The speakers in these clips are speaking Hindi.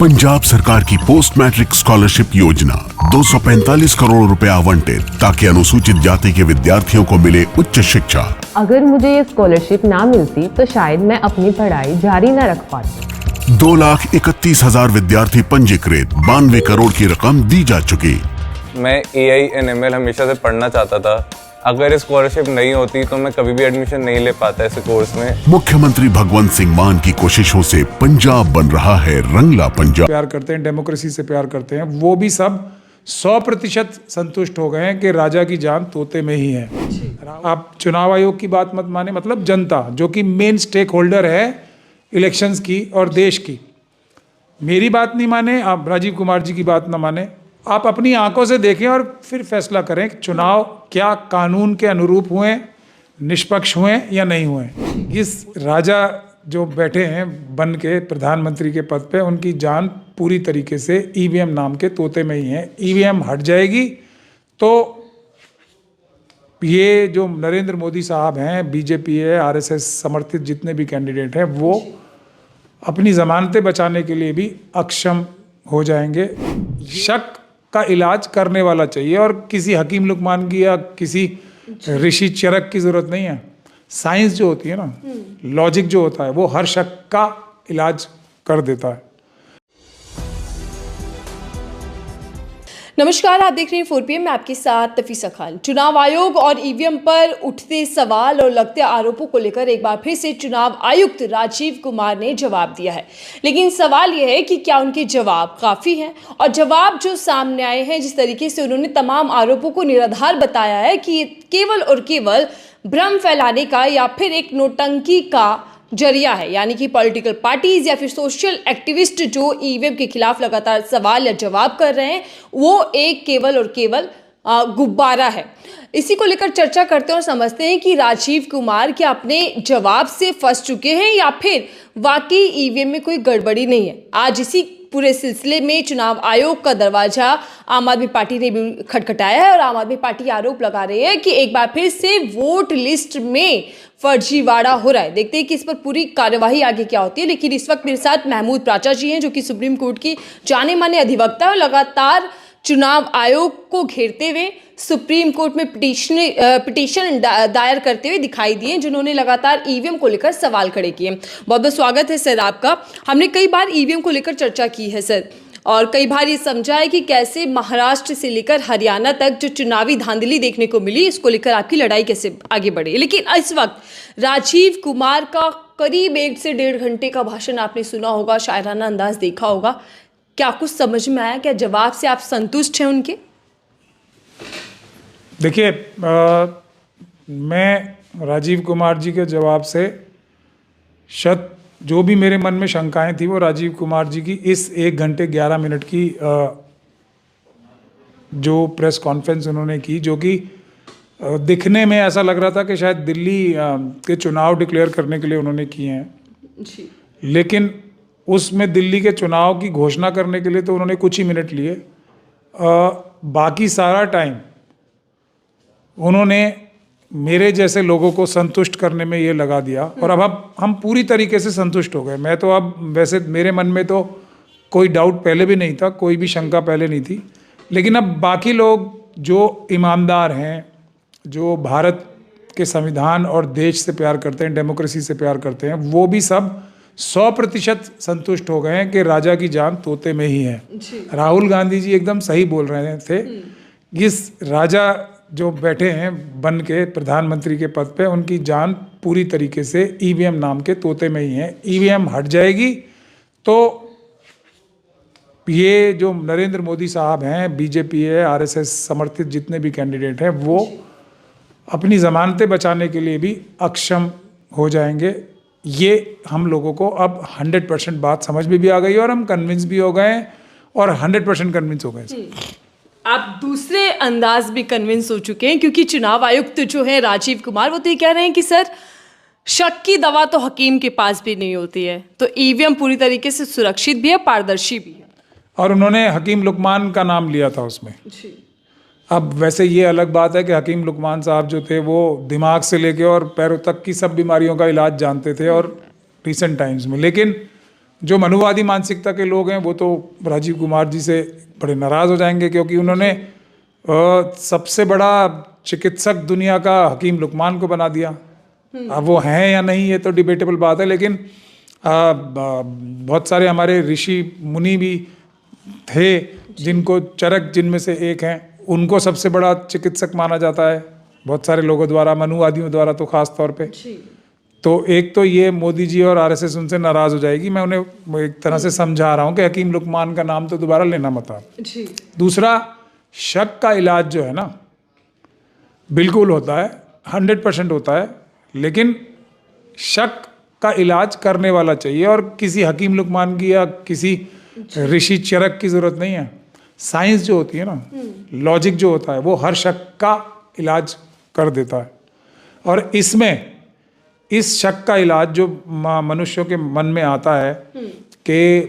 पंजाब सरकार की पोस्ट मैट्रिक स्कॉलरशिप योजना 245 करोड़ रुपए आवंटित ताकि अनुसूचित जाति के विद्यार्थियों को मिले उच्च शिक्षा। अगर मुझे ये स्कॉलरशिप ना मिलती तो शायद मैं अपनी पढ़ाई जारी न रख पाती। 2,31,000 विद्यार्थी पंजीकृत, 92 करोड़ की रकम दी जा चुकी। मैं AI/ML हमेशा से पढ़ना चाहता था। अगर स्कॉलरशिप नहीं होती तो मैं कभी भी एडमिशन नहीं ले पाता इस कोर्स में। मुख्यमंत्री भगवंत सिंह मान की कोशिशों से पंजाब बन रहा है रंगला पंजाब। प्यार करते हैं, डेमोक्रेसी से प्यार करते हैं, वो भी सब 100% संतुष्ट हो गए हैं कि राजा की जान तोते में ही है। आप चुनाव आयोग की बात मत माने, मतलब जनता जो कि मेन स्टेक होल्डर है इलेक्शंस की और देश की, मेरी बात नहीं माने, आप राजीव कुमार जी की बात ना माने, आप अपनी आंखों से देखें और फिर फैसला करें कि चुनाव क्या कानून के अनुरूप हुए, निष्पक्ष हुए या नहीं हुए। इस राजा जो बैठे हैं बन के प्रधानमंत्री के पद पे, उनकी जान पूरी तरीके से ईवीएम नाम के तोते में ही है। ईवीएम हट जाएगी तो ये जो नरेंद्र मोदी साहब हैं, बीजेपी है, आरएसएस समर्थित जितने भी कैंडिडेट हैं, वो अपनी जमानतें बचाने के लिए भी अक्षम हो जाएंगे। शक का इलाज करने वाला चाहिए और किसी हकीम लुकमान की या किसी ऋषि चरक की जरूरत नहीं है। साइंस जो होती है ना, लॉजिक जो होता है, वो हर शक का इलाज कर देता है। नमस्कार, आप देख रहे हैं 4PM में आपके साथ तफीसा खान। चुनाव आयोग और ईवीएम पर उठते सवाल और लगते आरोपों को लेकर एक बार फिर से चुनाव आयुक्त राजीव कुमार ने जवाब दिया है, लेकिन सवाल यह है कि क्या उनके जवाब काफी हैं? और जवाब जो सामने आए हैं, जिस तरीके से उन्होंने तमाम आरोपों को निराधार बताया है कि ये केवल और केवल भ्रम फैलाने का या फिर एक नोटंकी का जरिया है, यानी कि पॉलिटिकल पार्टीज या फिर सोशल एक्टिविस्ट जो ईवीएम के खिलाफ लगातार सवाल या जवाब कर रहे हैं, वो एक केवल और केवल गुब्बारा है। इसी को लेकर चर्चा करते हैं और समझते हैं कि राजीव कुमार क्या अपने जवाब से फंस चुके हैं या फिर वाकई ईवीएम में कोई गड़बड़ी नहीं है। आज इसी पूरे सिलसिले में चुनाव आयोग का दरवाजा आम आदमी पार्टी ने भी खटखटाया है और आम आदमी पार्टी आरोप लगा रही है कि एक बार फिर से वोट लिस्ट में फर्जीवाड़ा हो रहा है। देखते हैं कि इस पर पूरी कार्यवाही आगे क्या होती है। लेकिन इस वक्त मेरे साथ महमूद प्राचा जी हैं, जो कि सुप्रीम कोर्ट की जाने माने अधिवक्ता और लगातार चुनाव आयोग को घेरते हुए सुप्रीम कोर्ट में पिटीशन दायर करते हुए दिखाई दिए, जिन्होंने लगातार ईवीएम को लेकर सवाल खड़े किए। बहुत बहुत स्वागत है सर आपका। हमने कई बार ईवीएम को लेकर चर्चा की है सर, और कई बार ये समझा है कि कैसे महाराष्ट्र से लेकर हरियाणा तक जो चुनावी धांधली देखने को मिली, इसको लेकर आपकी लड़ाई कैसे आगे बढ़ी। लेकिन इस वक्त राजीव कुमार का करीब 1 से 1.5 घंटे का भाषण आपने सुना होगा, शायराना अंदाज देखा होगा। क्या कुछ समझ में आया? क्या जवाब से आप संतुष्ट हैं उनके? देखिए, मैं राजीव कुमार जी के जवाब से जो भी मेरे मन में शंकाएं थी, वो राजीव कुमार जी की इस 1 घंटे 11 मिनट की जो प्रेस कॉन्फ्रेंस उन्होंने की, जो कि दिखने में ऐसा लग रहा था कि शायद दिल्ली के चुनाव डिक्लेयर करने के लिए उन्होंने किए हैं जी। लेकिन उसमें दिल्ली के चुनाव की घोषणा करने के लिए तो उन्होंने कुछ ही मिनट लिए। बाकी सारा टाइम उन्होंने मेरे जैसे लोगों को संतुष्ट करने में ये लगा दिया, और अब हम पूरी तरीके से संतुष्ट हो गए। मैं तो अब, वैसे मेरे मन में तो कोई डाउट पहले भी नहीं था, कोई भी शंका पहले नहीं थी, लेकिन अब बाकी लोग जो ईमानदार हैं, जो भारत के संविधान और देश से प्यार करते हैं, डेमोक्रेसी से प्यार करते हैं, वो भी सब 100% संतुष्ट हो गए हैं कि राजा की जान तोते में ही है। राहुल गांधी जी एकदम सही बोल रहे थे। इस राजा जो बैठे हैं बन के प्रधानमंत्री के पद पे, उनकी जान पूरी तरीके से ईवीएम नाम के तोते में ही है। ईवीएम हट जाएगी तो ये जो नरेंद्र मोदी साहब हैं, बीजेपी है, आरएसएस समर्थित जितने भी कैंडिडेट हैं, वो अपनी जमानतें बचाने के लिए भी अक्षम हो जाएंगे। ये हम लोगों को अब 100% बात समझ में भी आ गई और हम कन्विंस भी हो गए और 100% कन्विंस हो गए। आप दूसरे अंदाज भी कन्विंस हो चुके हैं, क्योंकि चुनाव आयुक्त जो है राजीव कुमार, वो तो ये कह रहे हैं कि सर शक की दवा तो हकीम के पास भी नहीं होती है, तो ईवीएम पूरी तरीके से सुरक्षित भी है, पारदर्शी भी है। और उन्होंने हकीम लुकमान का नाम लिया था उसमें जी। अब वैसे ये अलग बात है कि हकीम लुकमान साहब जो थे वो दिमाग से लेके और पैरों तक की सब बीमारियों का इलाज जानते थे और रिसेंट टाइम्स में, लेकिन जो मनुवादी मानसिकता के लोग हैं वो तो राजीव कुमार जी से बड़े नाराज़ हो जाएंगे, क्योंकि उन्होंने सबसे बड़ा चिकित्सक दुनिया का हकीम लुकमान को बना दिया। अब वो हैं या नहीं ये तो डिबेटेबल बात है, लेकिन बहुत सारे हमारे ऋषि मुनि भी थे जिनको चरक जिनमें से एक हैं, उनको सबसे बड़ा चिकित्सक माना जाता है बहुत सारे लोगों द्वारा, मनुवादियों द्वारा तो खास तौर पे। तो एक तो ये मोदी जी और आरएसएस उनसे नाराज़ हो जाएगी, मैं उन्हें एक तरह से समझा रहा हूँ कि हकीम लुकमान का नाम तो दोबारा लेना मत आप। दूसरा, शक का इलाज जो है ना बिल्कुल होता है, 100% होता है, लेकिन शक का इलाज करने वाला चाहिए और किसी हकीम लुकमान की या किसी ऋषि चरक की ज़रूरत नहीं है। साइंस जो होती है ना, लॉजिक जो होता है, वो हर शक का इलाज कर देता है। और इसमें इस शक का इलाज जो मनुष्यों के मन में आता है कि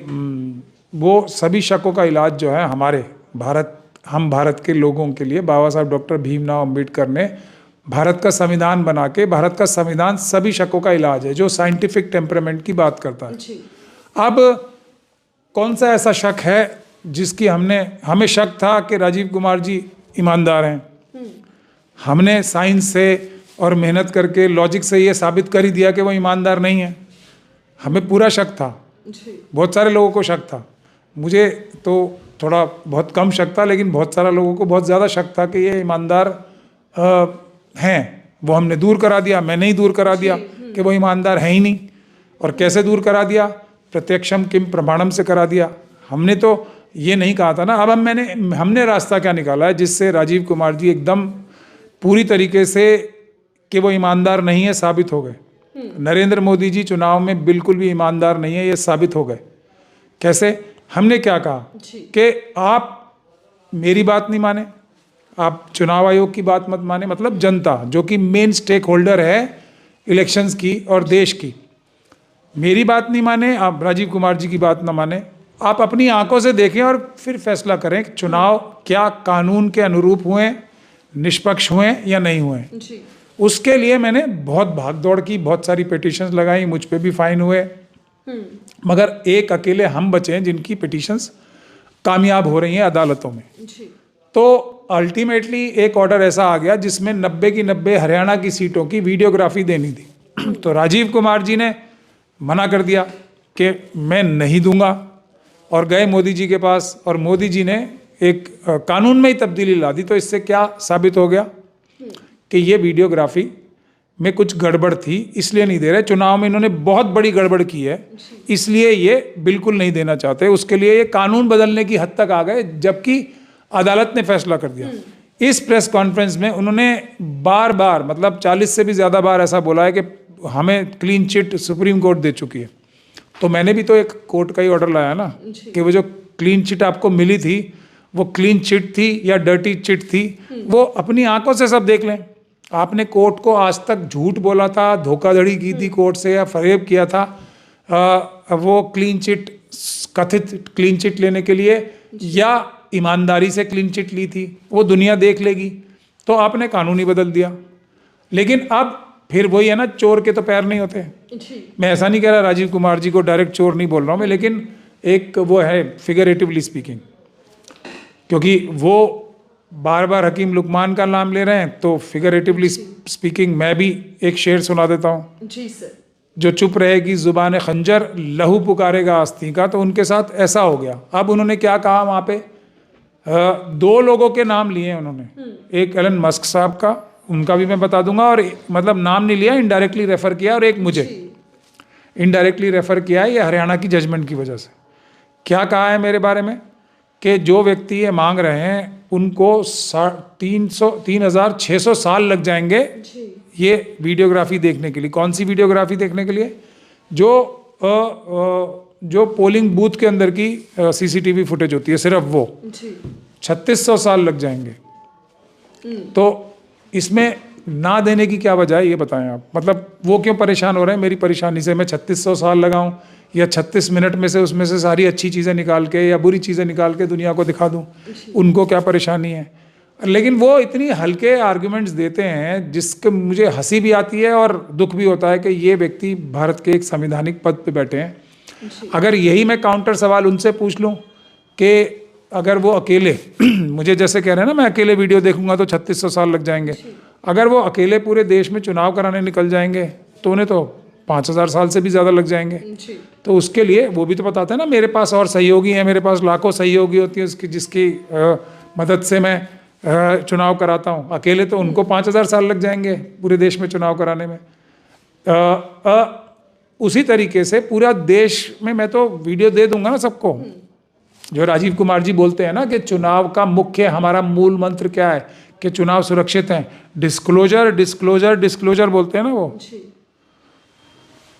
वो सभी शकों का इलाज जो है हमारे हम भारत के लोगों के लिए बाबा साहब डॉक्टर भीमराव अंबेडकर ने भारत का संविधान बना के, भारत का संविधान सभी शकों का इलाज है जो साइंटिफिक टेम्परामेंट की बात करता है। अब कौन सा ऐसा शक है जिसकी हमें शक था कि राजीव कुमार जी ईमानदार हैं, हमने साइंस से और मेहनत करके लॉजिक से ये साबित कर ही दिया कि वो ईमानदार नहीं है। हमें पूरा शक था, बहुत सारे लोगों को शक था, मुझे तो थोड़ा बहुत कम शक था, लेकिन बहुत सारे लोगों को बहुत ज़्यादा शक था कि ये ईमानदार हैं। वो हमने दूर करा दिया, मैंने ही दूर करा दिया कि वो ईमानदार है ही नहीं। और कैसे दूर करा दिया? प्रत्यक्षम किम प्रमाणम से करा दिया। हमने तो ये नहीं कहा था ना। अब हमने रास्ता क्या निकाला है जिससे राजीव कुमार जी एकदम पूरी तरीके से कि वो ईमानदार नहीं है साबित हो गए। नरेंद्र मोदी जी चुनाव में बिल्कुल भी ईमानदार नहीं है, ये साबित हो गए। कैसे? हमने क्या कहा कि आप मेरी बात नहीं माने, आप चुनाव आयोग की बात मत माने, मतलब जनता जो कि मेन स्टेक होल्डर है इलेक्शंस की और देश की, मेरी बात नहीं माने, आप राजीव कुमार जी की बात ना माने, आप अपनी आंखों से देखें और फिर फैसला करें कि चुनाव क्या कानून के अनुरूप हुए, निष्पक्ष हुए या नहीं हुए। उसके लिए मैंने बहुत भाग दौड़ की, बहुत सारी पिटिशंस लगाई, मुझ पे भी फाइन हुए, मगर एक अकेले हम बचे हैं जिनकी पिटिशंस कामयाब हो रही हैं अदालतों में। तो अल्टीमेटली एक ऑर्डर ऐसा आ गया जिसमें 90 की 90 हरियाणा की सीटों की वीडियोग्राफी देनी थी। तो राजीव कुमार जी ने मना कर दिया कि मैं नहीं दूंगा, और गए मोदी जी के पास, और मोदी जी ने एक कानून में ही तब्दीली ला दी। तो इससे क्या साबित हो गया कि ये वीडियोग्राफी में कुछ गड़बड़ थी, इसलिए नहीं दे रहे। चुनाव में इन्होंने बहुत बड़ी गड़बड़ की है, इसलिए ये बिल्कुल नहीं देना चाहते। उसके लिए ये कानून बदलने की हद तक आ गए, जबकि अदालत ने फैसला कर दिया। इस प्रेस कॉन्फ्रेंस में उन्होंने बार बार, मतलब 40 से भी ज़्यादा बार ऐसा बोला है कि हमें क्लीन चिट सुप्रीम कोर्ट दे चुकी है। तो मैंने भी तो एक कोर्ट का ही ऑर्डर लाया ना कि वो जो क्लीन चिट आपको मिली थी वो क्लीन चिट थी या डर्टी चिट थी, वो अपनी आंखों से सब देख लें। आपने कोर्ट को आज तक झूठ बोला था, धोखाधड़ी की थी कोर्ट से या फरेब किया था वो क्लीन चिट, कथित क्लीन चिट लेने के लिए, या ईमानदारी से क्लीन चिट ली थी, वो दुनिया देख लेगी। तो आपने कानून ही बदल दिया। लेकिन अब फिर वही है ना, चोर के तो पैर नहीं होते। मैं ऐसा नहीं कह रहा राजीव कुमार जी को डायरेक्ट चोर नहीं बोल रहा हूँ मैं, लेकिन एक वो है फिगरेटिवली स्पीकिंग, क्योंकि वो बार बार हकीम लुकमान का नाम ले रहे हैं। तो फिगरेटिवली स्पीकिंग मैं भी एक शेर सुना देता हूँ। जी सर। जो चुप रहेगी जुबान खंजर, लहू पुकारेगा आस्ती का। तो उनके साथ ऐसा हो गया। अब उन्होंने क्या कहा वहाँ पे, 2 लोगों के नाम लिए उन्होंने, एक एलन मस्क साहब का, उनका भी मैं बता दूंगा, और मतलब नाम नहीं लिया, इनडायरेक्टली रेफर किया, और एक मुझे इनडायरेक्टली रेफर किया है, ये हरियाणा की जजमेंट की वजह से। क्या कहा है मेरे बारे में कि जो व्यक्ति ये मांग रहे हैं उनको 3,600 साल लग जाएंगे ये वीडियोग्राफी देखने के लिए। कौन सी वीडियोग्राफी देखने के लिए? जो पोलिंग बूथ के अंदर की सीसीटीवी फुटेज होती है, सिर्फ वो 3600 साल लग जाएंगे। तो इसमें ना देने की क्या वजह है ये बताएं आप। मतलब वो क्यों परेशान हो रहे हैं मेरी परेशानी से? मैं 3600 साल लगाऊं या 36 मिनट में से उसमें से सारी अच्छी चीज़ें निकाल के या बुरी चीज़ें निकाल के दुनिया को दिखा दूं? उनको क्या परेशानी है? लेकिन वो इतनी हल्के आर्गुमेंट्स देते हैं जिसके मुझे हंसी भी आती है और दुख भी होता है कि ये व्यक्ति भारत के एक संवैधानिक पद पे बैठे हैं। अगर यही मैं काउंटर सवाल उनसे पूछ लूं कि अगर वो अकेले मुझे जैसे कह रहे हैं ना, मैं अकेले वीडियो देखूंगा तो 3600 साल लग जाएंगे, अगर वो अकेले पूरे देश में चुनाव कराने निकल जाएंगे तो उन्हें तो 5000 साल से भी ज़्यादा लग जाएंगे। तो उसके लिए वो भी तो बताते हैं ना, मेरे पास और सहयोगी हैं, मेरे पास लाखों सहयोगी होती है उसकी जिसकी मदद से मैं चुनाव कराता हूँ। अकेले तो उनको 5000 साल लग जाएंगे पूरे देश में चुनाव कराने में। उसी तरीके से पूरा देश में मैं तो वीडियो दे दूंगा ना सबको। जो राजीव कुमार जी बोलते हैं ना कि चुनाव का मुख्य हमारा मूल मंत्र क्या है कि चुनाव सुरक्षित हैं, डिस्क्लोजर डिस्क्लोजर डिस्क्लोजर बोलते हैं ना वो,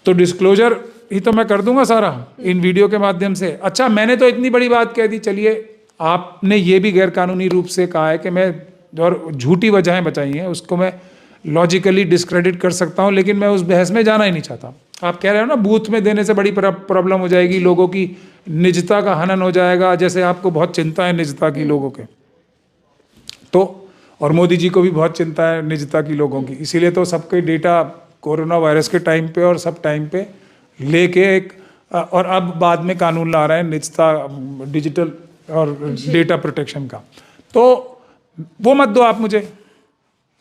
तो डिस्क्लोजर ही तो मैं कर दूंगा सारा इन वीडियो के माध्यम से। अच्छा, मैंने तो इतनी बड़ी बात कह दी, चलिए आपने ये भी गैरकानूनी रूप से कहा है कि मैं और झूठी वजहें बताई हैं, उसको मैं लॉजिकली डिस्क्रेडिट कर सकता हूं, लेकिन मैं उस बहस में जाना ही नहीं चाहता। आप कह रहे हो ना बूथ में देने से बड़ी प्रॉब्लम हो जाएगी, लोगों की निजता का हनन हो जाएगा, जैसे आपको बहुत चिंता है निजता की लोगों के, तो और मोदी जी को भी बहुत चिंता है निजता की लोगों की, इसीलिए तो सबके डेटा कोरोना वायरस के टाइम पे और सब टाइम पे लेके एक, और अब बाद में कानून ला रहे हैं निजता डिजिटल और डेटा प्रोटेक्शन का, तो वो मत दो आप मुझे।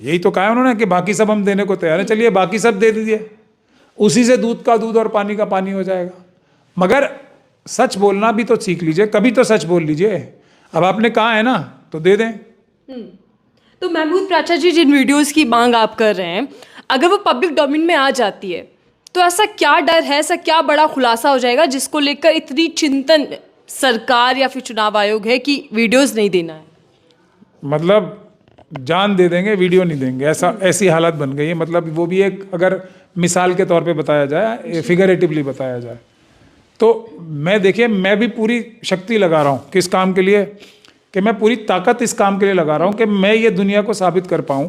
यही तो कहा है उन्होंने कि बाकी सब हम देने को तैयार हैं, चलिए बाकी सब दे दीजिए, उसी से दूध का दूध और पानी का पानी हो जाएगा। मगर सच बोलना भी तो सीख लीजिए, कभी तो सच बोल लीजिए। अब आपने कहा है ना तो दे दें। तो महमूद प्राचा जी, जिन वीडियोस की मांग आप कर रहे हैं, अगर वो पब्लिक डोमेन में आ जाती है तो ऐसा क्या डर है, ऐसा क्या बड़ा खुलासा हो जाएगा जिसको लेकर इतनी चिंतन सरकार या फिर चुनाव आयोग है कि वीडियोस नहीं देना है? मतलब जान दे देंगे, वीडियो नहीं देंगे, ऐसी हालत बन गई है। मतलब वो भी एक अगर मिसाल के तौर पे बताया जाए, फिगरेटिवली बताया जाए, तो मैं देखिए मैं भी पूरी शक्ति लगा रहा हूँ किस काम के लिए, कि मैं पूरी ताकत इस काम के लिए लगा रहा हूँ कि मैं ये दुनिया को साबित कर पाऊँ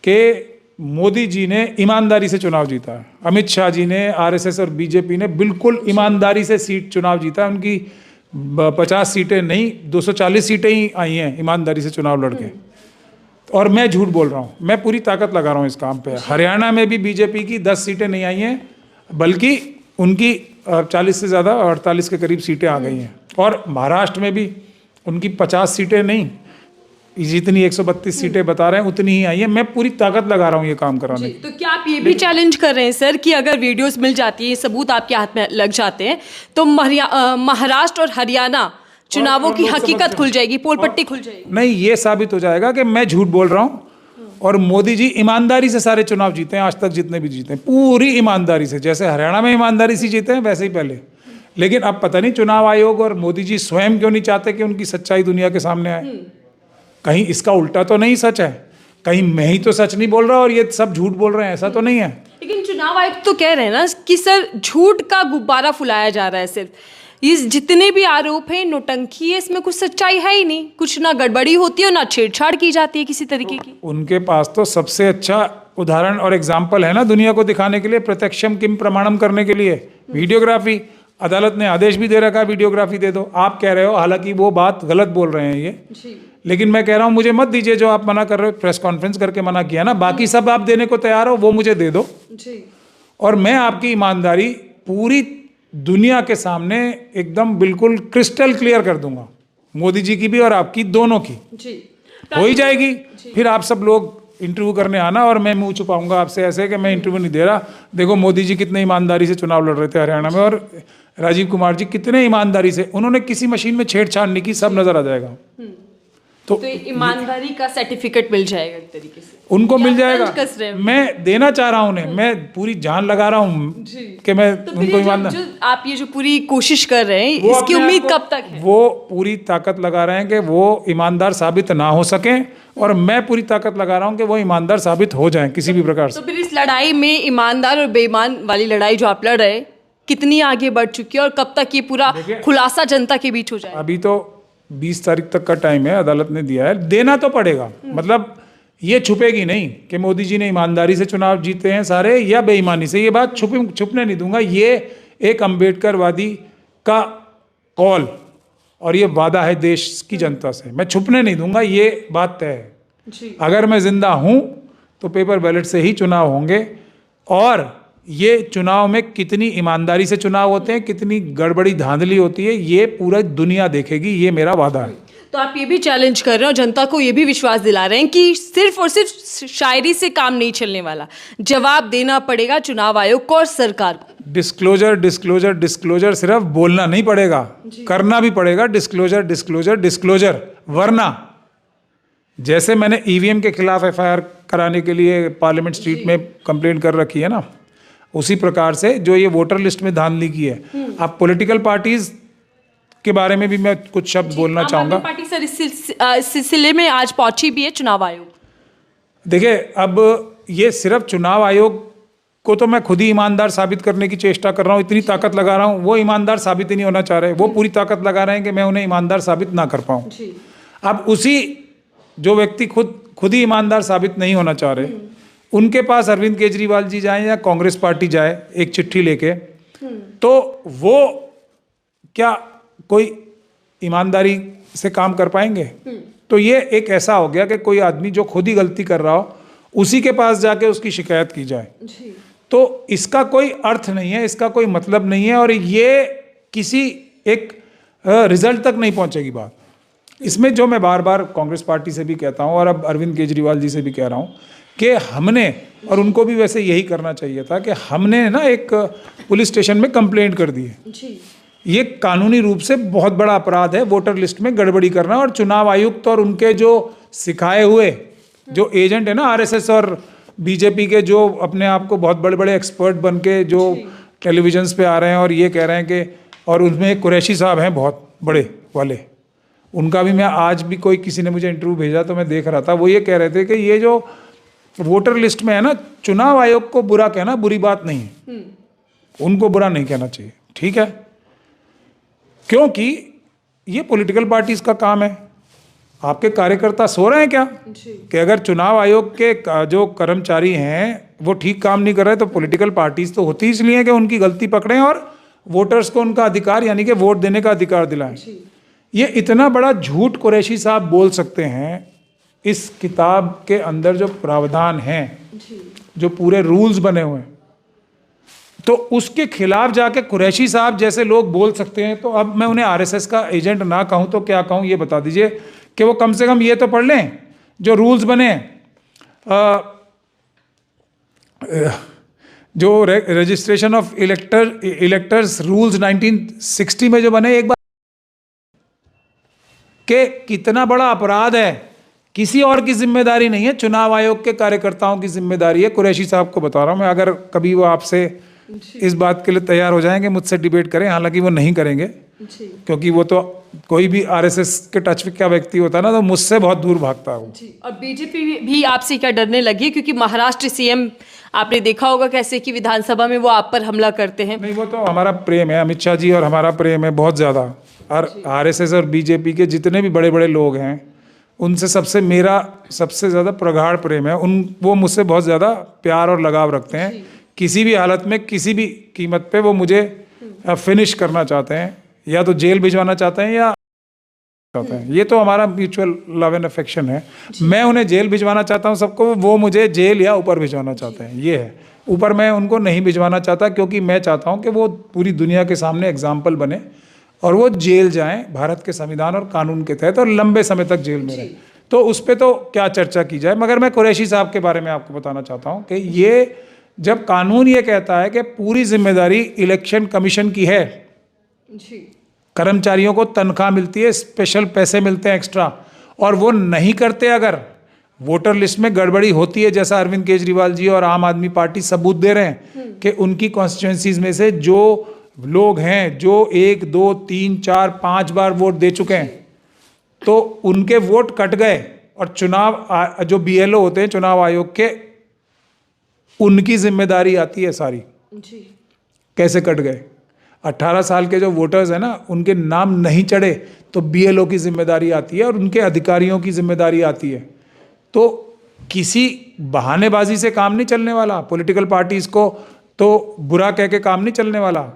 कि मोदी जी ने ईमानदारी से चुनाव जीता है, अमित शाह जी ने, आरएसएस और बीजेपी ने बिल्कुल ईमानदारी से चुनाव जीता है। उनकी 50 सीटें नहीं 240 सीटें ही आई हैं ईमानदारी से चुनाव लड़के, और मैं झूठ बोल रहा हूँ, मैं पूरी ताकत लगा रहा हूँ इस काम पे। हरियाणा में भी बीजेपी की 10 सीटें नहीं आई हैं, बल्कि उनकी 40 से ज़्यादा 48 के करीब सीटें आ गई हैं, और महाराष्ट्र में भी उनकी 50 सीटें नहीं, जितनी 132 सीटें बता रहे हैं उतनी ही आई है। मैं पूरी ताकत लगा रहा हूँ ये काम कराने की। तो क्या आप ये भी चैलेंज कर रहे हैं सर कि अगर वीडियोस मिल जाती है, सबूत आपके हाथ में लग जाते हैं, तो महाराष्ट्र और हरियाणा चुनावों की हकीकत खुल जाएगी, पोल पट्टी खुल जाएगी? नहीं, ये साबित हो जाएगा कि मैं झूठ बोल रहा हूँ और मोदी जी ईमानदारी से सारे चुनाव जीते हैं, आज तक जितने भी जीते हैं पूरी ईमानदारी से, जैसे हरियाणा में ईमानदारी से जीते हैं वैसे ही पहले। लेकिन अब पता नहीं चुनाव आयोग और मोदी जी स्वयं क्यों नहीं चाहते कि उनकी सच्चाई दुनिया के सामने आए। कहीं इसका उल्टा तो नहीं सच है, कहीं मैं ही तो सच नहीं बोल रहा और ये सब झूठ बोल रहे हैं, ऐसा तो नहीं है। लेकिन चुनाव आयोग तो कह रहे हैं ना कि सर झूठ का गुब्बारा फुलाया जा रहा है, सिर्फ ये जितने भी आरोप हैं नोटंकी है, इसमें कुछ सच्चाई है ही नहीं, कुछ ना गड़बड़ी होती है ना छेड़छाड़ की जाती है किसी तरीके की। उनके पास तो सबसे अच्छा उदाहरण और एग्जाम्पल है ना दुनिया को दिखाने के लिए, प्रत्यक्षम किम प्रमाणम करने के लिए वीडियोग्राफी। अदालत ने आदेश भी दे रखा है वीडियोग्राफी दे दो। आप कह रहे हो, हालांकि वो बात गलत बोल रहे हैं ये, लेकिन मैं कह रहा हूँ मुझे मत दीजिए जो आप मना कर रहे हो, प्रेस कॉन्फ्रेंस करके मना किया ना, बाकी सब आप देने को तैयार हो, वो मुझे दे दो और मैं आपकी ईमानदारी पूरी दुनिया के सामने एकदम बिल्कुल क्रिस्टल क्लियर कर दूंगा, मोदी जी की भी और आपकी दोनों की हो ही जाएगी। फिर आप सब लोग इंटरव्यू करने आना और मैं मुंह छुपाऊंगा आपसे ऐसे कि मैं इंटरव्यू नहीं दे रहा, देखो मोदी जी कितने ईमानदारी से चुनाव लड़ रहे थे हरियाणा में, और राजीव कुमार जी कितने ईमानदारी से, उन्होंने किसी मशीन में छेड़छाड़ नहीं की, सब नजर आ जाएगा। तो ईमानदारी का सर्टिफिकेट मिल जाएगा एक तरीके से, उनको मिल जाएगा। मैं देना चाह रहा हूं उन्हें, मैं पूरी जान लगा रहा हूं कि मैं तो उनको ईमानदार। आप ये जो पूरी कोशिश कर रहे हैं, इसकी उम्मीद कब तक है? वो पूरी ताकत लगा रहे हैं कि वो ईमानदार साबित ना हो सके, और मैं पूरी ताकत लगा रहा हूं कि वो ईमानदार साबित हो जाएं किसी भी प्रकार से। तो फिर इस लड़ाई में ईमानदार और बेईमान वाली लड़ाई जो आप लड़ रहे हैं, कितनी आगे बढ़ चुकी है और कब तक ये पूरा खुलासा जनता के बीच हो जाए? अभी तो 20 तारीख तक का टाइम है, अदालत ने दिया है, देना तो पड़ेगा। मतलब ये छुपेगी नहीं कि मोदी जी ने ईमानदारी से चुनाव जीते हैं सारे या बेईमानी से, ये बात छुपने नहीं दूंगा। ये एक अम्बेडकरवादी का कॉल और ये वादा है देश की जनता से, मैं छुपने नहीं दूंगा, ये बात तय है। अगर मैं जिंदा हूं तो पेपर बैलेट से ही चुनाव होंगे, और ये चुनाव में कितनी ईमानदारी से चुनाव होते हैं, कितनी गड़बड़ी धांधली होती है, ये पूरा दुनिया देखेगी, ये मेरा वादा है। तो आप ये भी चैलेंज कर रहे हो, जनता को ये भी विश्वास दिला रहे हैं कि सिर्फ और सिर्फ शायरी से काम नहीं चलने वाला, जवाब देना पड़ेगा चुनाव आयोग को और सरकार को। डिस्क्लोजर डिस्क्लोजर डिस्क्लोजर सिर्फ बोलना नहीं पड़ेगा, करना भी पड़ेगा। डिस्क्लोजर डिस्क्लोजर डिस्क्लोजर, वरना जैसे मैंने ईवीएम के खिलाफ एफआईआर कराने के लिए पार्लियामेंट स्ट्रीट में कंप्लेंट कर रखी है ना, उसी प्रकार से जो ये वोटर लिस्ट में धांधली की है, अब पॉलिटिकल पार्टीज के बारे में भी मैं कुछ शब्द बोलना चाहूँगा। पार्टी सर इस सिलसिले में आज पहुंची भी है चुनाव आयोग। देखिए, अब ये सिर्फ चुनाव आयोग को तो मैं खुद ही ईमानदार साबित करने की चेष्टा कर रहा हूँ, इतनी ताकत लगा रहा हूँ। वो ईमानदार साबित ही नहीं होना चाह रहे, वो पूरी ताकत लगा रहे हैं कि मैं उन्हें ईमानदार साबित ना कर पाऊँ। अब उसी जो व्यक्ति खुद ही ईमानदार साबित नहीं होना चाह रहे, उनके पास अरविंद केजरीवाल जी जाएं या कांग्रेस पार्टी जाए एक चिट्ठी लेके, तो वो क्या कोई ईमानदारी से काम कर पाएंगे? तो ये एक ऐसा हो गया कि कोई आदमी जो खुद ही गलती कर रहा हो, उसी के पास जाके उसकी शिकायत की जाए, तो इसका कोई अर्थ नहीं है, इसका कोई मतलब नहीं है, और ये किसी एक रिजल्ट तक नहीं पहुंचेगी बात। इसमें जो मैं बार बार कांग्रेस पार्टी से भी कहता हूं और अब अरविंद केजरीवाल जी से भी कह रहा हूं कि हमने, और उनको भी वैसे यही करना चाहिए था, कि हमने ना एक पुलिस स्टेशन में कंप्लेंट कर दी है। ये कानूनी रूप से बहुत बड़ा अपराध है वोटर लिस्ट में गड़बड़ी करना, और चुनाव आयुक्त और उनके जो सिखाए हुए जो एजेंट है ना, आरएसएस और बीजेपी के, जो अपने आप को बहुत बड़े बड़े एक्सपर्ट बन के जो टेलीविजन्स पे आ रहे हैं और ये कह रहे हैं कि, और उनमें एक कुरैशी साहब हैं बहुत बड़े वाले, उनका भी मैं आज भी कोई किसी ने मुझे इंटरव्यू भेजा तो मैं देख रहा था, वो ये कह रहे थे कि ये जो वोटर लिस्ट में है ना, चुनाव आयोग को बुरा कहना बुरी बात नहीं है, उनको बुरा नहीं कहना चाहिए, ठीक है, क्योंकि ये पॉलिटिकल पार्टीज का काम है। आपके कार्यकर्ता सो रहे हैं क्या कि अगर चुनाव आयोग के जो कर्मचारी हैं वो ठीक काम नहीं कर रहे, तो पॉलिटिकल पार्टीज तो होती इसलिए है कि उनकी गलती पकड़ें और वोटर्स को उनका अधिकार यानी कि वोट देने का अधिकार दिलाएं। ये इतना बड़ा झूठ कुरैशी साहब बोल सकते हैं। इस किताब के अंदर जो प्रावधान हैं, जो पूरे रूल्स बने हुए हैं, तो उसके खिलाफ जाके कुरैशी साहब जैसे लोग बोल सकते हैं, तो अब मैं उन्हें आरएसएस का एजेंट ना कहूं तो क्या कहूं, ये बता दीजिए कि वो कम से कम ये तो पढ़ लें जो रूल्स बने, जो रजिस्ट्रेशन ऑफ इलेक्टर्स रूल्स 1960 में जो बने, एक बार कि कितना बड़ा अपराध है, किसी और की जिम्मेदारी नहीं है, चुनाव आयोग के कार्यकर्ताओं की जिम्मेदारी है। कुरैशी साहब को बता रहा हूं मैं, अगर कभी वो आपसे इस बात के लिए तैयार हो जाएंगे मुझसे डिबेट करें, हालांकि वो नहीं करेंगे क्योंकि वो तो कोई भी आरएसएस के टच का व्यक्ति होता है ना, तो मुझसे बहुत दूर भागता है वो। और बीजेपी भी आपसे क्या डरने लगी है, क्योंकि महाराष्ट्र सीएम आपने देखा होगा कैसे कि विधानसभा में वो आप पर हमला करते हैं। नहीं, वो तो हमारा प्रेम है, अमित शाह जी और हमारा प्रेम है बहुत ज़्यादा, और आरएसएस और बीजेपी के जितने भी बड़े बड़े लोग हैं उनसे मेरा सबसे ज़्यादा प्रगाढ़ प्रेम है। वो मुझसे बहुत ज़्यादा प्यार और लगाव रखते हैं, किसी भी हालत में किसी भी कीमत पे वो मुझे फिनिश करना चाहते हैं, या तो जेल भिजवाना चाहते हैं या चाहते हैं। ये तो हमारा म्यूचुअल लव एंड अफेक्शन है। मैं उन्हें जेल भिजवाना चाहता हूँ सबको, वो मुझे जेल या ऊपर भिजवाना चाहते हैं, ये है। ऊपर मैं उनको नहीं भिजवाना चाहता, क्योंकि मैं चाहता हूँ कि वो पूरी दुनिया के सामने एग्जाम्पल बने और वो जेल जाएं भारत के संविधान और कानून के तहत, और लंबे समय तक जेल में रहें। तो उस पर तो क्या चर्चा की जाए, मगर मैं कुरैशी साहब के बारे में आपको बताना चाहता हूँ कि ये जब कानून ये कहता है कि पूरी जिम्मेदारी इलेक्शन कमीशन की है, कर्मचारियों को तनख्वाह मिलती है, स्पेशल पैसे मिलते हैं एक्स्ट्रा, और वो नहीं करते, अगर वोटर लिस्ट में गड़बड़ी होती है, जैसा अरविंद केजरीवाल जी और आम आदमी पार्टी सबूत दे रहे हैं कि उनकी कॉन्स्टिट्यूंसीज में से जो लोग हैं जो 1, 2, 3, 4, 5 बार वोट दे चुके हैं, तो उनके वोट कट गए, और चुनाव जो बीएलओ होते हैं चुनाव आयोग के, उनकी जिम्मेदारी आती है सारी। कैसे कट गए? 18 साल के जो वोटर्स हैं ना, उनके नाम नहीं चढ़े तो बीएलओ की जिम्मेदारी आती है और उनके अधिकारियों की जिम्मेदारी आती है। तो किसी बहानेबाजी से काम नहीं चलने वाला, पॉलिटिकल पार्टीज को तो बुरा कह के काम नहीं चलने वाला।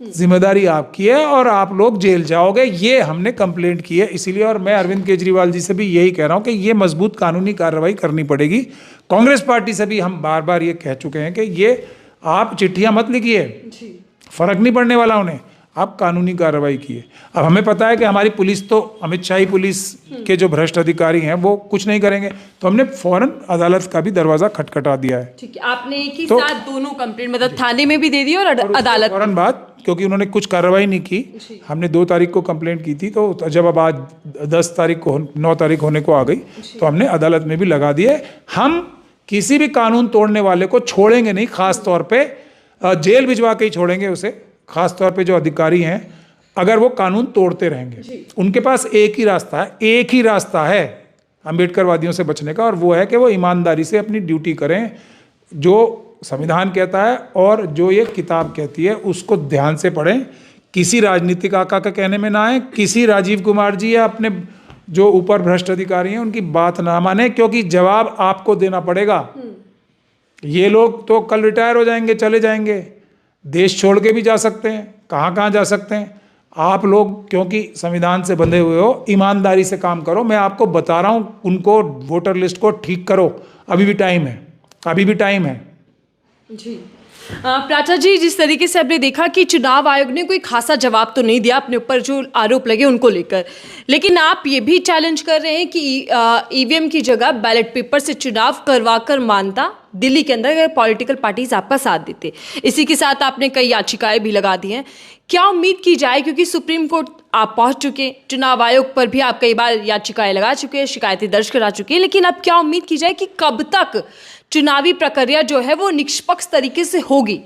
जिम्मेदारी आपकी है और आप लोग जेल जाओगे, ये हमने कंप्लेंट की है इसीलिए। और मैं अरविंद केजरीवाल जी से भी यही कह रहा हूँ कि ये मजबूत कानूनी कार्रवाई करनी पड़ेगी। कांग्रेस पार्टी से भी हम बार बार ये कह चुके हैं कि ये आप चिट्ठियां मत लिखिए, फर्क नहीं पड़ने वाला उन्हें, आप कानूनी कार्रवाई किए। अब हमें पता है कि हमारी पुलिस तो अमित शाही पुलिस के जो भ्रष्ट अधिकारी हैं वो कुछ नहीं करेंगे, तो हमने फौरन अदालत का भी दरवाजा खटखटा दिया है। ठीक है, आपने एक ही साथ दोनों कंप्लेंट मतलब थाने में भी दे दी और अदालत फौरन बात, क्योंकि उन्होंने कुछ कार्रवाई नहीं की। हमने 2 तारीख को कंप्लेंट की थी, तो जब अब आज 10 तारीख को 9 तारीख होने को आ गई, तो हमने अदालत में भी लगा दिए। हम किसी भी कानून तोड़ने वाले को छोड़ेंगे नहीं, खास तौर पे जेल भिजवा के ही छोड़ेंगे उसे, खास तौर पे जो अधिकारी हैं, अगर वो कानून तोड़ते रहेंगे। उनके पास एक ही रास्ता है अम्बेडकरवादियों से बचने का, और वो है कि वो ईमानदारी से अपनी ड्यूटी करें। जो संविधान कहता है और जो ये किताब कहती है उसको ध्यान से पढ़ें, किसी राजनीतिक आका का कहने में ना आए, किसी राजीव कुमार जी या अपने जो ऊपर भ्रष्ट अधिकारी हैं उनकी बात ना माने, क्योंकि जवाब आपको देना पड़ेगा। ये लोग तो कल रिटायर हो जाएंगे, चले जाएंगे, देश छोड़ के भी जा सकते हैं, कहाँ जा सकते हैं। आप लोग क्योंकि संविधान से बंधे हुए हो, ईमानदारी से काम करो। मैं आपको बता रहा हूँ, उनको वोटर लिस्ट को ठीक करो, अभी भी टाइम है, अभी भी टाइम है। जी प्राचा जी, जिस तरीके से आपने देखा कि चुनाव आयोग ने कोई खासा जवाब तो नहीं दिया अपने ऊपर जो आरोप लगे उनको लेकर, लेकिन आप ये भी चैलेंज कर रहे हैं कि ईवीएम की जगह बैलेट पेपर से चुनाव करवाकर मानता दिल्ली के अंदर अगर पॉलिटिकल पार्टीज आपका साथ देते। इसी के साथ आपने कई याचिकाएं भी लगा दी हैं। क्या उम्मीद की जाए, क्योंकि सुप्रीम कोर्ट आप पहुंच चुके, चुनाव आयोग पर भी आप कई बार याचिकाएं लगा चुके हैं, शिकायतें दर्ज करा चुके हैं, लेकिन अब क्या उम्मीद की जाए कि कब तक चुनावी प्रक्रिया जो है वो निष्पक्ष तरीके से होगी?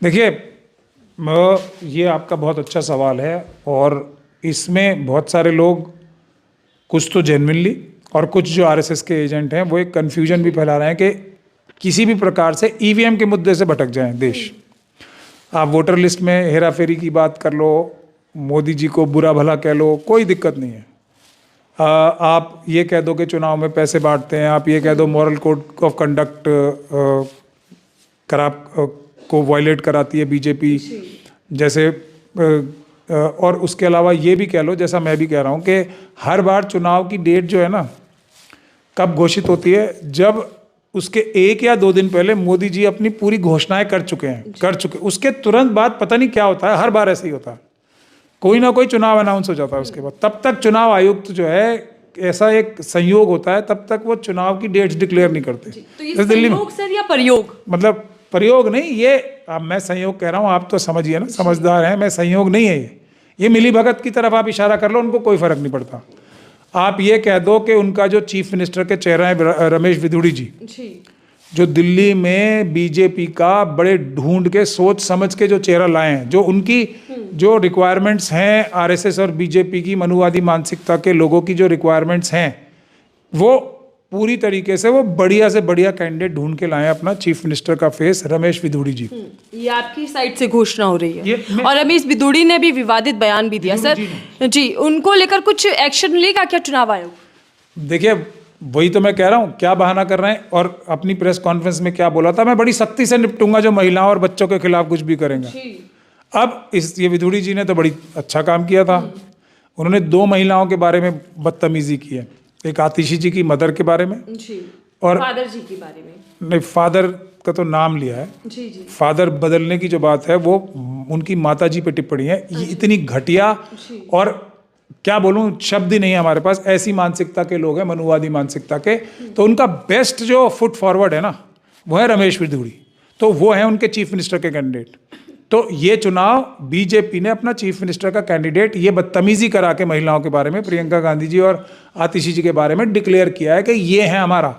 देखिए, ये आपका बहुत अच्छा सवाल है, और इसमें बहुत सारे लोग, कुछ तो जेन्युइनली और कुछ जो आरएसएस के एजेंट हैं, वो एक कन्फ्यूजन भी फैला रहे हैं कि किसी भी प्रकार से ईवीएम के मुद्दे से भटक जाएं देश। आप वोटर लिस्ट में हेरा फेरी की बात कर लो, मोदी जी को बुरा भला कह लो, कोई दिक्कत नहीं है। आप ये कह दो कि चुनाव में पैसे बांटते हैं, आप ये कह दो मॉरल कोड ऑफ कंडक्ट को वायलेट कराती है बीजेपी, जैसे और उसके अलावा ये भी कह लो, जैसा मैं भी कह रहा हूँ कि हर बार चुनाव की डेट जो है ना कब घोषित होती है, जब उसके 1 या 2 दिन पहले मोदी जी अपनी पूरी घोषणाएं कर चुके, उसके तुरंत बाद पता नहीं क्या होता है, हर बार ऐसे ही होता है, कोई ना कोई चुनाव अनाउंस हो जाता है उसके बाद। तब तक चुनाव आयुक्त जो है, ऐसा एक संयोग होता है, तब तक वो चुनाव की डेट्स डिक्लेयर नहीं करते। तो ये दिल्ली में सर या प्रयोग, मतलब प्रयोग नहीं, ये अब मैं संयोग कह रहा हूँ, आप तो समझिए ना, समझदार हैं, मैं संयोग नहीं है ये मिली भगत की तरफ आप इशारा कर लो, उनको कोई फर्क नहीं पड़ता। आप ये कह दो कि उनका जो चीफ मिनिस्टर के चेहरा है रमेश विधुड़ी जी, जो दिल्ली में बीजेपी का बड़े ढूंढ के सोच समझ के जो चेहरा लाए हैं, जो उनकी जो रिक्वायरमेंट्स हैं आरएसएस और बीजेपी की मनुवादी मानसिकता के लोगों की जो रिक्वायरमेंट्स हैं, वो पूरी तरीके से वो बढ़िया से बढ़िया कैंडिडेट ढूंढ के लाए अपना चीफ मिनिस्टर का फेस रमेश विधुड़ी जी। ये आपकी साइड से घोषणा हो रही है, और रमेश विधुड़ी ने भी विवादित बयान भी दिया सर जी, उनको लेकर कुछ एक्शन लेगा क्या चुनाव आयोग? देखिए, वही तो मैं कह रहा हूँ, क्या बहाना कर रहे हैं, और अपनी प्रेस कॉन्फ्रेंस में क्या बोला था, मैं बड़ी सख्ती से निपटूंगा जो महिलाओं और बच्चों के खिलाफ कुछ भी करेंगे। अब ये विधुड़ी जी ने तो बड़ी अच्छा काम किया था, उन्होंने 2 महिलाओं के बारे में बदतमीजी की है, एक आतिशी जी की मदर के बारे में और फादर जी के बारे में। नहीं, फादर का तो नाम लिया है, फादर बदलने की जो बात है वो उनकी माता जी पे टिप्पणी है। ये इतनी घटिया, और क्या बोलूं, शब्द ही नहीं है हमारे पास, ऐसी मानसिकता के लोग हैं, मनुवादी मानसिकता के। तो उनका बेस्ट जो फुट फॉरवर्ड है ना, वो है रमेश विधुड़ी, तो वो है उनके चीफ मिनिस्टर के कैंडिडेट। तो ये चुनाव बीजेपी ने अपना चीफ मिनिस्टर का कैंडिडेट ये बदतमीजी करा के महिलाओं के बारे में, प्रियंका गांधी जी और आतिशी जी के बारे में डिक्लेयर किया है कि ये है हमारा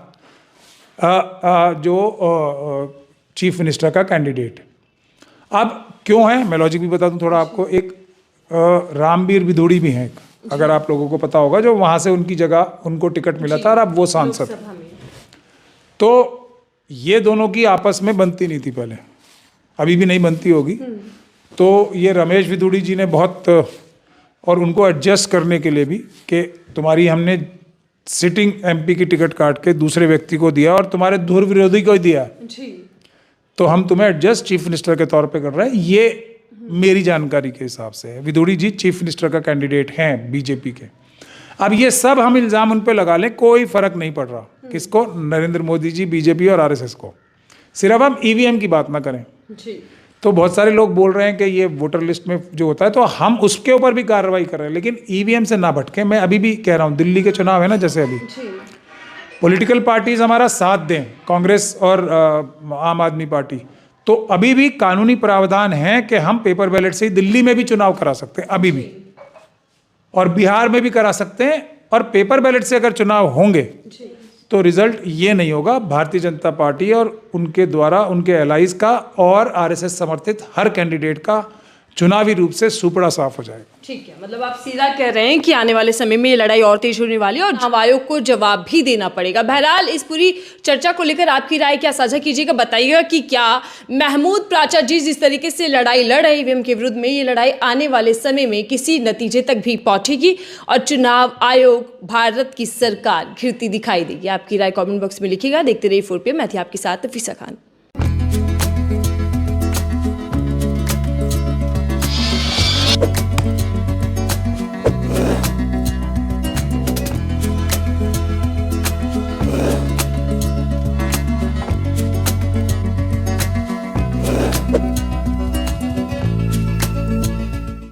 जो चीफ मिनिस्टर का कैंडिडेट। अब क्यों है, मैं लॉजिक भी बता दूं थोड़ा आपको। एक रामवीर विधुड़ी भी हैं, अगर आप लोगों को पता होगा, जो वहाँ से उनकी जगह उनको टिकट मिला था और अब वो सांसद। तो ये दोनों की आपस में बनती नहीं थी पहले, अभी भी नहीं बनती होगी। तो ये रमेश विधुड़ी जी ने बहुत, और उनको एडजस्ट करने के लिए भी, कि तुम्हारी हमने सिटिंग एमपी की टिकट काट के दूसरे व्यक्ति को दिया और तुम्हारे धुर विरोधी को दिया, तो हम तुम्हें एडजस्ट चीफ मिनिस्टर के तौर पे कर रहे हैं। ये मेरी जानकारी के हिसाब से है, विधुड़ी जी चीफ मिनिस्टर का कैंडिडेट हैं बीजेपी के। अब ये सब हम इल्ज़ाम उन पे लगा लें, कोई फर्क नहीं पड़ रहा, किसको, नरेंद्र मोदी जी, बीजेपी और आरएसएस को। सिर्फ हम ईवीएम की बात ना करें। जी तो बहुत सारे लोग बोल रहे हैं कि ये वोटर लिस्ट में जो होता है तो हम उसके ऊपर भी कार्रवाई कर रहे हैं, लेकिन ईवीएम से ना भटके। मैं अभी भी कह रहा हूँ, दिल्ली के चुनाव है ना, जैसे अभी पॉलिटिकल पार्टीज हमारा साथ दें, कांग्रेस और आम आदमी पार्टी, तो अभी भी कानूनी प्रावधान है कि हम पेपर बैलेट से ही दिल्ली में भी चुनाव करा सकते हैं अभी भी, और बिहार में भी करा सकते हैं। और पेपर बैलेट से अगर चुनाव होंगे तो रिजल्ट ये नहीं होगा, भारतीय जनता पार्टी और उनके द्वारा उनके एलाइज का और आरएसएस समर्थित हर कैंडिडेट का चुनावी रूप से सुपड़ा साफ हो जाएगा। ठीक है, मतलब आप सीधा कह रहे हैं कि आने वाले समय में ये लड़ाई और तेज होने वाली है और चुनाव आयोग को जवाब भी देना पड़ेगा। बहरहाल इस पूरी चर्चा को लेकर आपकी राय क्या साझा कीजिएगा, बताइएगा कि क्या महमूद प्राचा जी जिस तरीके से लड़ाई लड़ रहे ईवीएम के विरुद्ध में, ये लड़ाई आने वाले समय में किसी नतीजे तक भी पहुंचेगी और चुनाव आयोग, भारत की सरकार घिरती दिखाई देगी। आपकी राय कॉमेंट बॉक्स में लिखिएगा। देखते रहिए 4PM, मैं थी आपके साथ नफीसा खान।